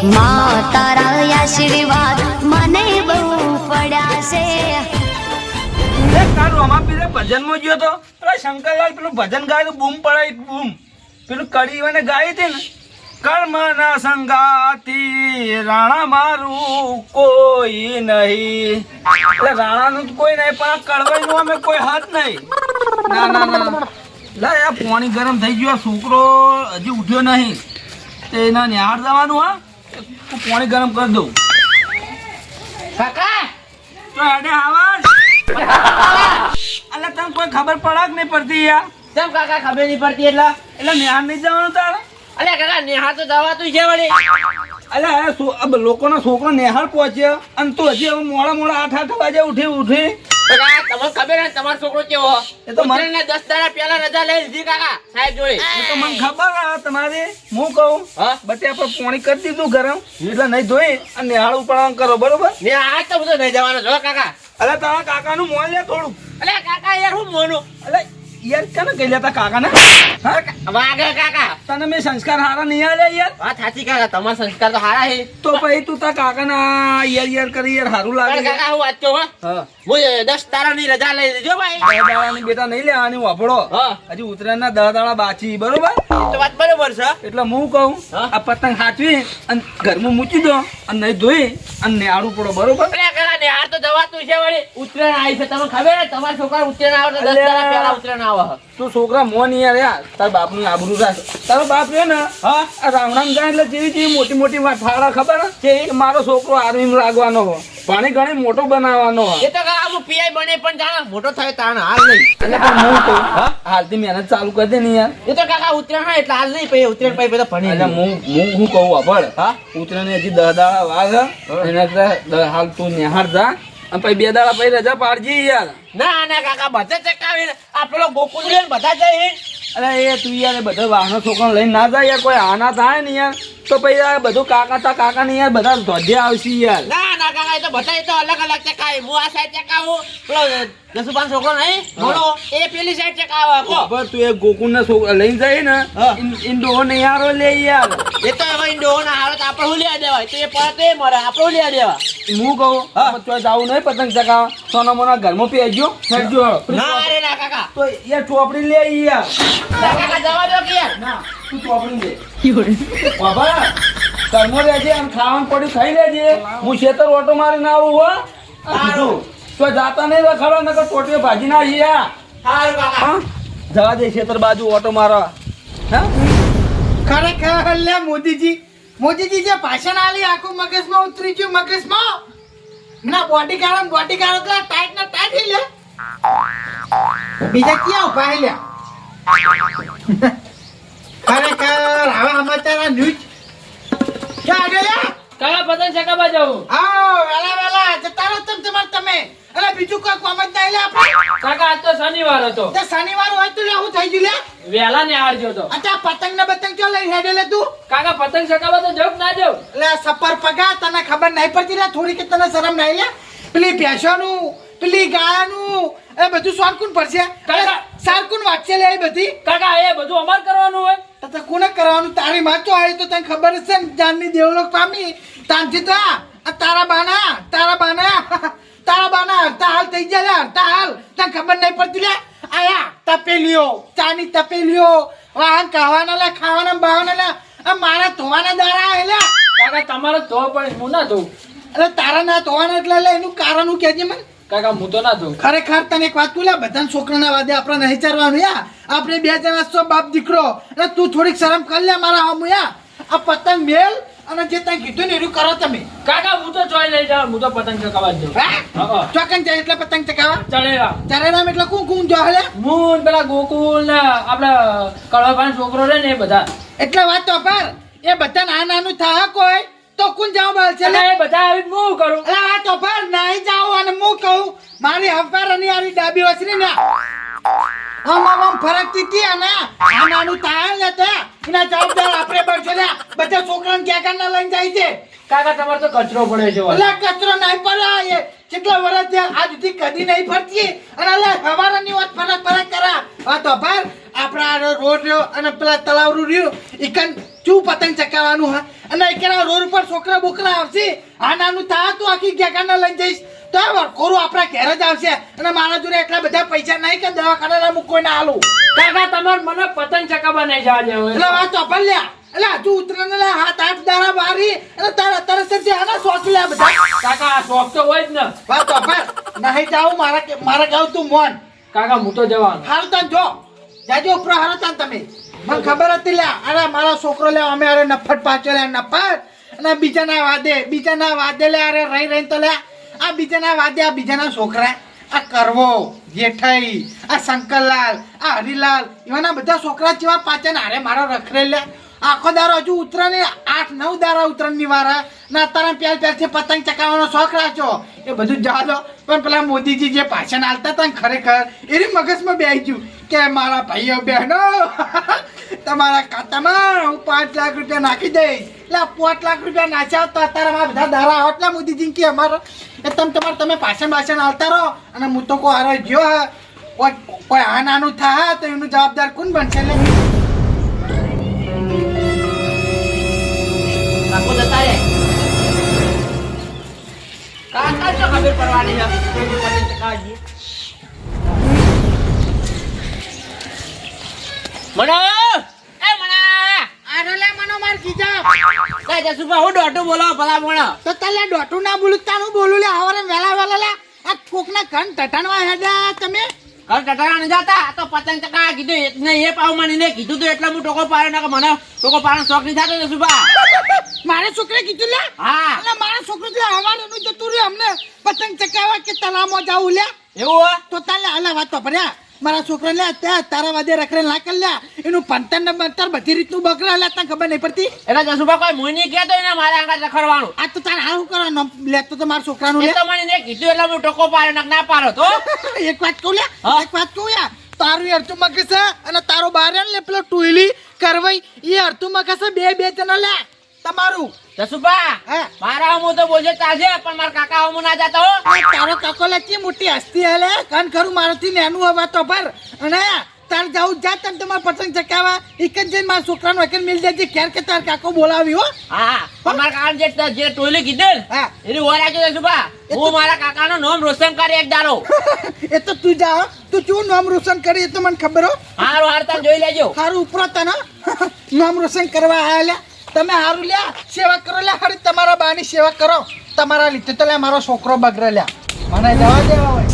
માં તારા આશીર્વાદ મને બહુ પડ્યા છે. તારું અમાર પીરે ભજનમાં ગયો તો પેલા શંકરલાલ પેલું ભજન ગાયું બૂમ પડાય બૂમ પેલું કડીવાને ગાઈ હતી ને કર્મ ના સંગાતી રાણા મારું કોઈ નહીં એટલે રાણાનું તો કોઈ નહીં પણ આ કડવાઈનું અમે કોઈ હાથ નહીં. ના ના ના લા યાર પાણી ગરમ થઈ ગયું આ છોકરો હજી ઉઠ્યો નહીં તે એના નિહાળ જવાનું હા તું પાણી ગરમ કરી દઉં. કાકા તો હેડે આવાજ અલા તને કોઈ ખબર પડે કે નહીં પડતી યાર કેમ કાકા ખબર નહીં પડતી એટલે નિહાળ નહીં જવાનું તારે અલ્યા કાકા નેહા તો જવાતું છે વળી અલ્યા લોકોનો છોકરો નિહાળ પહોંચ્યો અને તું હજી હવે મોડા 8 વાગે ઉઠી કાકા તમને ખબર હે તમારો છોકરો કેવો એ તો મને 10 દાડા પહેલા રજા લઈ લીધી કાકા સાહેબ જોડે એ તો મને ખબર હે તમારી હું કહું હા બટે આપણે પાણી કરી દીધું ગરમ એટલે નહીં ધોઈ અને નિહાળ ઉપાડવાનું કરો બરોબર ને આજ તો બધો નહીં જવાનો જો કાકા અલ્યા તારા કાકાનું મોં લે થોડું અલ્યા કાકા યાર હું મોનું અલ્યા યાર કને કહી લેતા કાકાને વાગે કાકા તને મેં સંસ્કાર હારા નહીં આલ્યા યાર વાત સાચી કાકા તમારા સંસ્કાર તો હારા છે તો પછી તું તારા કાકાના યાર કરી યાર સારું પણ લાગે કાકા હું વાત કહું હા હું 10 દાડાની રજા લઈ લીધી ભાઈ 10 દાડાની બેટા નહીં લેવાની વાપડો હા હજી ઉતરાયણના 10 દાડા બાકી બરોબર તો વાત બરોબર છે એટલે હું કહું હા? આ પતંગ હાચવી અને ઘરમાં મૂકી દો અને નહીં ધોઈ અને નિહાળવું પડો બરોબર અલ્યા કાકા ને હાર તો જવાતું છે વળી ઉત્તરાયણ આવી છે તમને ખબર હે તમારા છોકરા ઉત્તરાયણ આવે તો 10 દાડા પહેલા ઉત્તરાયણ આવે તું છોકરા મોન યાર યાર તાર બાપનું આબરૂ રાખ તારો બાપ રહ્યો ને હા આ રાવણામ જાય એટલે જેવી મોટી ફાળા ખબર છે કે મારો છોકરો આર્મી લાગવાનો હો પાણી ઘણી મોટો બનાવવાનો હો એ તો કાકા હું પીઆઈ બને પણ જાણે મોટો થાય તાણ હાલ નહીં એટલે પણ હું કહું હાલથી મહેનત ચાલુ કરી દે ને યાર એ તો કાકા ઉત્તરાયણ હોય એટલે હાલ નહીં પછી ઉત્તરાયણ પછી બધા ભણી એટલે હું કહું વાપડ હા ઉતરાને હજી 10 દાડા વાગ એના કરતા હાલ તું નિહાળ જા અને પછી 2 દાડા પછી રજા પાડજી યાર ના ના કાકા બધા ચકાવીને આ પેલો ગોકુળ રે બધા જઈ અરે એ તું યાર બધા વાહનો છોકરા લઈને ના જાય યાર કોઈ આના થાય ને યાર તો પછી આ બધું કાકા ને યાર બધા ધોધે આવશે યાર ના ના કાકા એ તો બધા એ તો અલગ અલગ ચકાવી હું આ સાઈડ ચકાવું પેલો જસુભાન છોકરો નહીં મોનો એ પેલી સાઈડ ચકાવે ખબર તું એ ગોકુળ ના છોકરા લઈને જાય ને ઇન્ડો ને યારો લે યાર એ તો હવે ઇન્ડો ના હાલો તો આપણે હું લેવા દેવાય તો એ પડે તો એ મરે આપણે હું લેવા દેવા હું કહું તો જાવું નહીં પતંગ ચગાવવા સોના મોના ઘરમાં પેજો ફેરજો ના રે ના કાકા તો યાર ચોપડી લે યાર ના કાકા જવા દો કે યાર ના તું ચોપડી લે બાબા ઘરમાં રહેજે અને ખાવાનું પડ્યું ખાઈ લેજે હું ખેતર ઓટો મારીને આવું હો સારું તો જાતા નહીં રખડો નકર ટોટીએ ભાજી ના યાર સારું કાકા જવા દે ખેતર બાજુ ઓટો મારવા હા ખરેખર લે મોદીજી જે ભાષણ આલી આખું મગજમાં ઉતરી ગયું મગજમાં ના બોડી કાઢો તો ટાઈટ ના ટાઈટ થઈ લે બીજા ક્યાં ઉભા હે લે ખરેખર હવે સમાચાર આ ન્યૂઝ ક્યાં આગળ લે કાકા પતંગ ચકાવવા જાવું આવો વેલા જતા રહો તમે અરે બીજું કોઈ કામ જ નહીં લે આપણે કાકા આજ તો શનિવાર હતો તે શનિવાર હોય તો લે હું થઈ ગયું લે વેલા ને હારજો તો અચ્છા પતંગ ને બતંગ ક્યાં લઈ હેડે લે તું કાકા પતંગ ચકાવવા તો જવું ના જવું એટલે સપર પગા તને ખબર નહીં પડતી લે થોડી કે તને શરમ નહીં લે પેલી ભેંસોનું પેલી ગાયનું એ બધું સોનકુન પડશે કાકા. સારકુન વાંચશે લે એ બધી કાકા એ બધું અમાર કરવાનું હોય તો કોને કરવાનું તારી માં તો આવી તો તને ખબર જ છે ને જાનની દેવલોક પામી તાનથી તો આ તારા બાના હરતા હાલ થઈ ગયા લે હરતા હાલ તને ખબર નહીં પડતી લે આયા તપેલીઓ ચાની તપેલીઓ વાહન ખાવાના લે ખાવાના બાવાના લે આ મારા ધોવાના દારા આવેલા કાકા તમારે ધોવા પડે હું ના ધોઉં અરે તારા ના ધોવાના એટલે લે એનું કારણ હું કહેજે મને કાકા હું તો ના ધોઉં ખરેખર તને એક વાત બોલ્યા બધા છોકરાના વાદે આપણે નહીં ચારવાનું યા આપણે 2 જણા છો બાપ દીકરો અને તું થોડીક શરમ કર લે મારા હમ યા આ પતંગ મેલ અને જે તને કીધું ને એવું કરો તમે કાકા હું તો ચોઈ લઈ જાઉં હું તો પતંગ ચકાવવા જ જાઉં હા ચોકન જાય એટલે પતંગ ચકાવા ચડેલા ચારેરામ એટલે કોણ જો હલે હું પેલા ગોકુલ ને આપડા કળવાભાઈ છોકરો રે ને એ બધા એટલે વાત તો પર એ બધા નાનું થાય કોઈ તો કોણ જાવ બાલ છે એટલે એ બધા આવી હું કરું અરે વાત તો પર નહીં જાવ અને હું કહું મારી હફાર અને આરી ડાબી વસરી ને આમ ફરકતી હતી અને આ નાનું થાય ને તે એના જવાબદાર આપણે બનશો ને બધા છોકરાને ક્યાં ના લઈને જાય છે કાકા તમારે તો કચરો પડે છે એટલે કચરો નહીં પડે કેટલા વર્ષ થયા આજ સુધી કદી નહીં ફરતી અને અલા હવારાની વાત ફરક કરા આ તો ભાર આપણા રોડ રહ્યો અને પેલા તલાવરું રહ્યું ઈકન ચૂ પતંગ ચકાવવાનું હા અને એકલા રોડ ઉપર છોકરા બોકરા આવશે આ નાનું થા તું આખી ગેગાને લઈ જઈશ તો કોરું આપણા ઘેર જ આવશે અને મારા જોડે એટલા બધા પૈસા નહીં કે દવાખાના મૂકો ના આલું કાકા તમારે મને પતંગ ચકાવવા નહીં જવા દેવો એટલે વાત તો પણ લ્યા એટલે હજુ ઉતરણ લે 7-8 દાડા બારી અને તારા તરત જ આના શોખ લે બધા કાકા આ શોખ તો હોય જ ને વાત તો પણ નહીં જાઉં મારા ગાવ તું મોન કાકા હું તો જવાનું હાલ તન જો જાજો ઉપર હારો તન તમે મને ખબર હતી લ્યા અરે મારો છોકરો લે અમે અરે નફટ પાછો લે નફટ અને બીજાના વાદે લે અરે રહી તો લે આ બીજાના વાદે આ બીજાના છોકરા આ કરવો જેઠાઈ આ શંકરલાલ આ હરિલાલ એવાના બધા છોકરા જેવા પાછા ને અરે મારો રખડે લે આખો દારો હજુ ઉતરણ 8-9 દારા ઉતરણની વારા ના તારા પહેલથી પતંગ ચકાવવાનો શોખ રાખ્યો એ બધું જવા દો પણ પેલા મોદીજી જે ભાષણ આલતા હતા ને ખરેખર એની મગજમાં બેસી ગયું કે મારા ભાઈઓ બહેનો તમારા ખાતામાં હું 5 લાખ રૂપિયા નાખી દઈશ એટલે 5 લાખ રૂપિયા નાખ્યા તો અત્યારે બધા દારા આવત ને મોદીજી કે અમારો એ તમે ભાષણ આલતા રહો અને હું તો કોઈ હારો ગયો કોઈ આ નાનું થાય તો એનું જવાબદાર કોણ બનશે એટલે કાકો જતા રે કાકા શું ખબર પડવાની છે પતંગ ચકાવજી મનો એ મના આનો લે મનો માર કીજા કઈ જસુભા હું ડોટું બોલો ભલા મોણો તો તલે ડોટું ના બોલું તાનું બોલું લે હવારે વેલા લે આ ફોકના ઘન ટટાણવા હેડ્યા તમે ઘર કટારા ન જાતા આ તો પતંગ ચકાવા કીધું એટલે એ પાવ માનીને કીધું તો એટલે હું ટોકો પાડ્યો ના કે મને ટોકો પાડવાનો શોખ નહીં થતો જસુભા મારે છોકરે કીધું લે હા એટલે મારા છોકરો જે હવારેનું જતું રહ્યું અમને પતંગ ચકાવવા કે તલાવમાં જાવું લે એવું હો તો તાલે હાલા વાત તો પડ્યા મારા છોકરા લે ત્યાં તારા વાદે રખડે ના કર લ્યા એનું ભણતર ને બંતર બધી રીતનું બગડા લે તને ખબર નહીં પડતી એટલે જસુભા કોઈ મુની કહેતો એને મારે આગળ રખડવાનું આ તો તારે હારું કરવાનું લેતો તો મારા છોકરાનું લે એ તો મને કીધું એટલે હું ટોકો પાડ્યો ના પાડો તો એક વાત કહું લે હા? એક વાત કહું યાર તારું અડધું મગજ છે અને તારો બાર લે પેલો ટુઈલી કરવાઈ એ અડધું મગજ છે બે જણા લે તમારું જસુભા હા. મારા હું તો બોલશે ચાલશે પણ મારા કાકા હું ના જાતા હો આ તારો કાકો લચી મોટી હસ્તી હલે કાન ખરું મારાથી નેનું હવે તો પર અને તાર જાઉં જા તને તમારે પતંગ ચકાવા એક જ જઈને મારા છોકરાનો વકીલ મિલ દેજે ઘેર કે તાર કાકો બોલાવી હો હા પણ મારા કાકા જે ટોયલી કીધું ને, હા. એની ઓર આજો જસુભા હું મારા કાકાનું નામ રોશન કરી એક દાડો એ તો તું જા હો. તું શું નામ રોશન કરી એ તો મને ખબર હો હારું હાર તને જોઈ લેજો હારું ઉપરો તને નામ રોશન કરવા આયા લે તમે હારું લ્યા સેવા કરો લે હારી તમારા બાની સેવા કરો તમારા લીધે તો લે મારો છોકરો બગડે લ્યા મને જવા દેવા હોય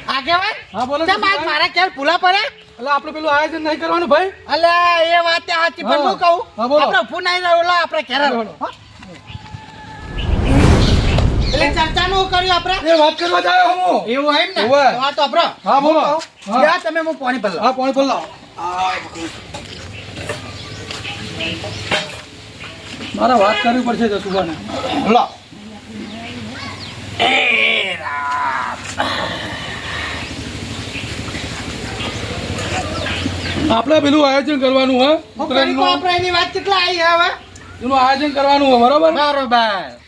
આગેવાન હા, બોલો. કેમ આજ મારા ક્યારે ભૂલા પડ્યા એટલે આપણે પેલું આયોજન નહીં કરવાનું ભાઈ અલ્યા એ વાત સાચી પણ હું કહું હા, બોલો. આપણે ફોન આવી રહ્યો આપણે ઘેર બોલો. એટલે ચર્ચા નું કર્યું આપણે એ વાત કરવા જાય હું એવું એમ ને હોવે. તો આ તો આપણો હા, બોલો. હું કહું. હા. જા તમે હું પાણી ભરલો હા પાણી પર લાવો મારા વાત કરવી પડશે જસુભાને લો આપણે પેલું આયોજન કરવાનું હે હું કરી કહું આપણે એની વાત કેટલા આવી હવે એનું આયોજન કરવાનું હે બરોબર બરોબર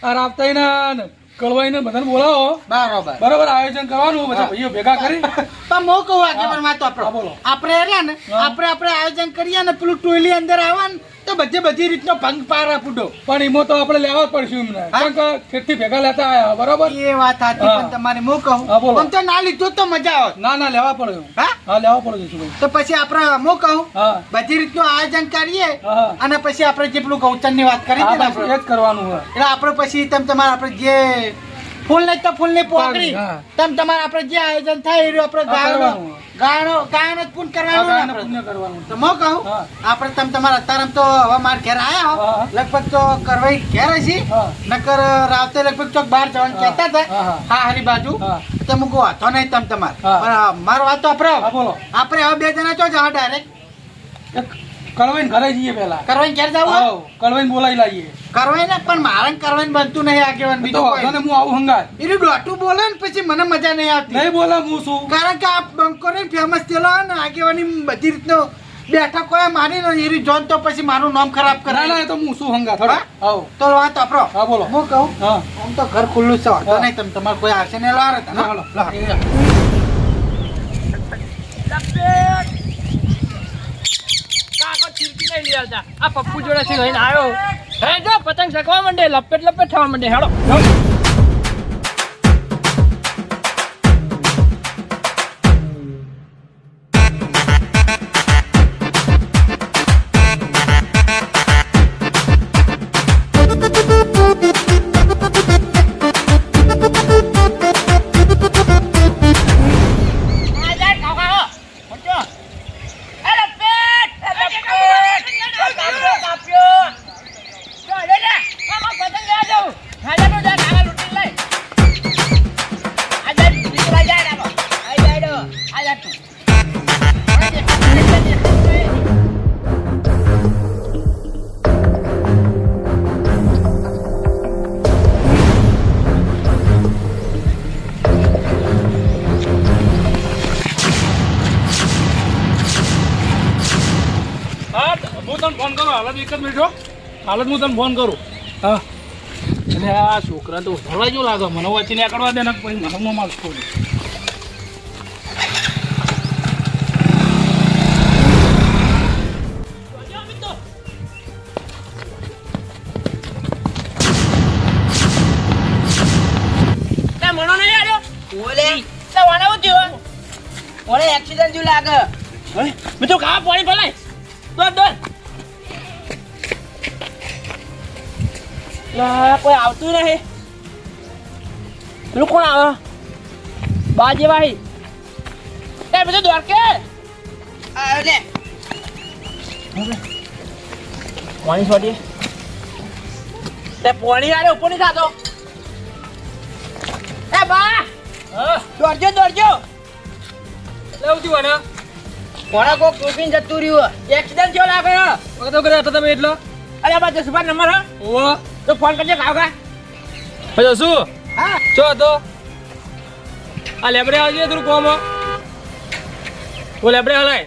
આ રાપતાઈના ને કળવાઈને બધાને બોલાવો બરોબર બરોબર આયોજન કરવાનું બધા ભાઈઓ ભેગા કરી પણ હું કહું આગેવાન વાત તો હા, આપણો બોલો. આપણે એટલે ને હા. આપણે આયોજન કરીએ ને પેલું ટોયલી અંદર આવે ને તો બધી રીતનો ભંગ પારા ફૂટો પણ એમાં તો આપણે લેવા જ પડશે એમને હા? કારણ કે ખેતથી ભેગા લેતા આયા બરોબર એ વાત સાચી હા. પણ તમારે હું કહું હા, બોલો. પણ તો ના લીધું તો મજા આવે ના ના લેવા પડે હા હા લેવા પડે જસુભાઈ તો પછી આપણે હું કહું હા બધી રીતનું આયોજન કરીએ હા. અને પછી આપણે જે પેલું ગૌચરની વાત કરી હા હતી ને બસ આપણે એ જ કરવાનું હે એટલે આપણે પછી તમારે આપણે જે ફૂલ નહીં તો ફૂલ ની પોકડી હા. તમારે આપણે જે આયોજન થાય એ આપણે હા, કરવાનું. ગાયનો જ પૂન આ કરવાનું ને ગાયને આપણે. પુણ્ય કરવાનું તો હું કહું હા. આપણે તમારા અત્યારે તો હવે મારા ઘેર આયા હો હા. લગભગ તો કરવાઈ ઘેર હશી હા. નકર રાતે લગભગ ચોક બહાર જવાનું હા. કહેતા હતા હા. હા હરી બાજુ હા. તો હું કહું વાંધો નહીં તમારે હા. પણ મારો વાત તો હા, બોલો. આપણે હવે બે જણા ચો જાવ ડાયરેક્ટ કળવાઈને ઘરે જઈએ પહેલા. કરવાઈને ક્યારે જાવ આવો, કળવાઈને બોલાવી લાવીએ. કરવાઈને પણ મારે કરવાઈને બનતું નહીં આગેવાન તો બીજું વાંધો કોઈ નહીં, હું આવું હંગાત. એનું દોઢું બોલે ને પછી મને મજા નહીં આવતી નહીં બોલા હું શું? કારણ કે આ બંકો ને ફેમસ થયેલો હોય ને આગેવાની બધી રીતનો બેઠક હોય મારી ને એરી જોન તો પછી મારું નામ ખરાબ કરે ના ના, એ તો હું શું હંગાત. હળો. આવો. તો વાત આપરો હા, બોલો. હું કહું હા. આમ તો ઘર ખુલ્લું છે વાંધો હા. નહીં તમે તમારે કોઈ આવશે ને લારે તને હાલો. કાકો ચીરકી નહીં લઈ આવતા. આ પપ્પુ જોડેથી લઈને આવ્યો. હે જો પતંગ ચકવા માંડે, લપેટ લપેટ થવા માંડે. હેડો હું તને ફોન કરું. હાલત એક જ મિનિટ હો. હાલત હું તને ફોન કરું. હા. અને આ છોકરા તો ભરવા જેવું લાગે. મને વચ્ચે નીકળવા દે ને પછી મને મોં માલ છોડે. મનો નહીં આવ્યો. ઓલે તો વાનાવું થયું. ઓલે એક્સિડન્ટ જેવું લાગે. મેં તો ખાવા પાણી ભલાય. દોડ કોઈ આવતું નહીં. પેલું કોણ આવે? બાજી ભાઈ એ બધું દોડ કે પાણી છોડી તે પાણી આરે ઉપર નહીં થતો. એ બા દોડજો લેવું છું ને કોણા કોક ટોપીને જતું રહ્યું. એક્સિડન્ટ થયો લાગે. તો કર્યા હતા તમે એટલો? અરે બા જસુભા નંબર હા ઓહો. તો ફોન કરજો કાકા. પછી શું? હા ચો હતો આ લેબડે આવજે થોડું કોમ. ઓ લેબડે હલાય.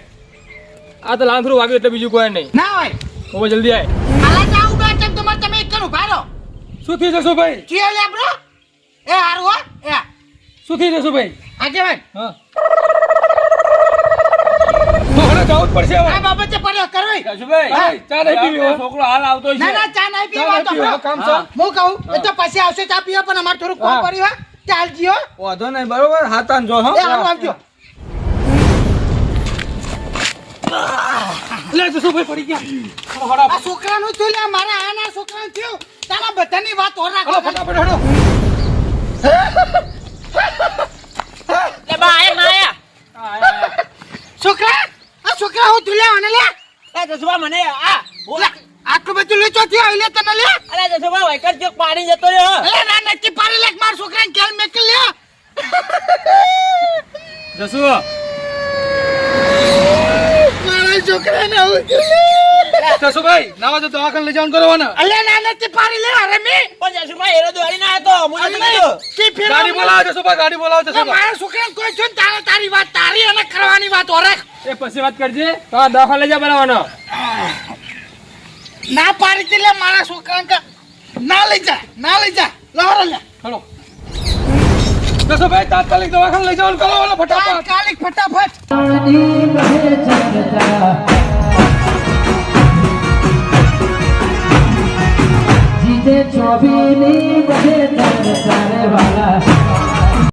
આ તો લાંથરું વાગ્યું એટલે બીજું કોઈ નહીં. ના હોય હવે જલ્દી આય. હાલા જાવ બા તેમ તમારે તમે એક કરું ભારો શું થઈ જશો ભાઈ? ચિયો લે બ્રો એ હારું હો એ શું થઈ જશો ભાઈ? આગેવાન હા. તો હવે જવું જ પડશે હવે. આ બાબતે પડ્યો કરવી જશુભાઈ, હા. ચા નહીં પીવી હો. છોકરો હાલ આવતો છે. ના ના ચા નહીં ચા પીવા નહીં તો પીવી, હવે કામ છે. હું કહું એ તો પછી આવશે ચા પીવા પણ અમારે થોડું કોમ હા. કર્યું હા ચાલ જીઓ વાંધો નહીં બરોબર. હાથાન જો હો. એ હારું આવજો લે જશુભાઈ પડી ગયા. આ છોકરાનું થયું લે મારા આના છોકરાનું થયું તારા બધાની વાત ઓર હળો, રાખો ફટાફટ હળો. લે બા આયા. છોકરા આ છોકરા હું તું લે આને લે એ જસુભા મને લે, આટલું બધું લે ચોથી આવી લે તને લે અરે જસુભા વૈકર ચોક પાડી જતો રહ્યો. અરે ના નક્કી પાડી લે માર છોકરાને કેલ મેકલ લે જશુ મારા છોકરાને આવું થયું લે જશુભાઈ નાવા તો દવાખાને લઈ જવાનું કરવાના. અલે ના નક્કી પાડી લે અરે મે પણ જસુભા એરો દોડી ના હતો. હું નથી કીધું. કે ફેર ગાડી બોલાવો જશુભાઈ, ગાડી બોલાવો જશુભાઈ. મારા છોકરાને કોઈ છું તારી વાત તારી અને કરવાની વાત ઓર રાખ એ પછી વાત કરજે. હા દવાખાને લઈ જા બનાવવાનો. ના પાડી દે લે મારા છોકરાને કે ના લઈ જા લાવરો લે હલો જશુભાઈ, તાત્કાલિક દવાખાને લઈ જવાનું કરવાના ફટાફટ. તાત્કાલિક ફટાફટ જીતે ચોબીની બધે તારે વાલા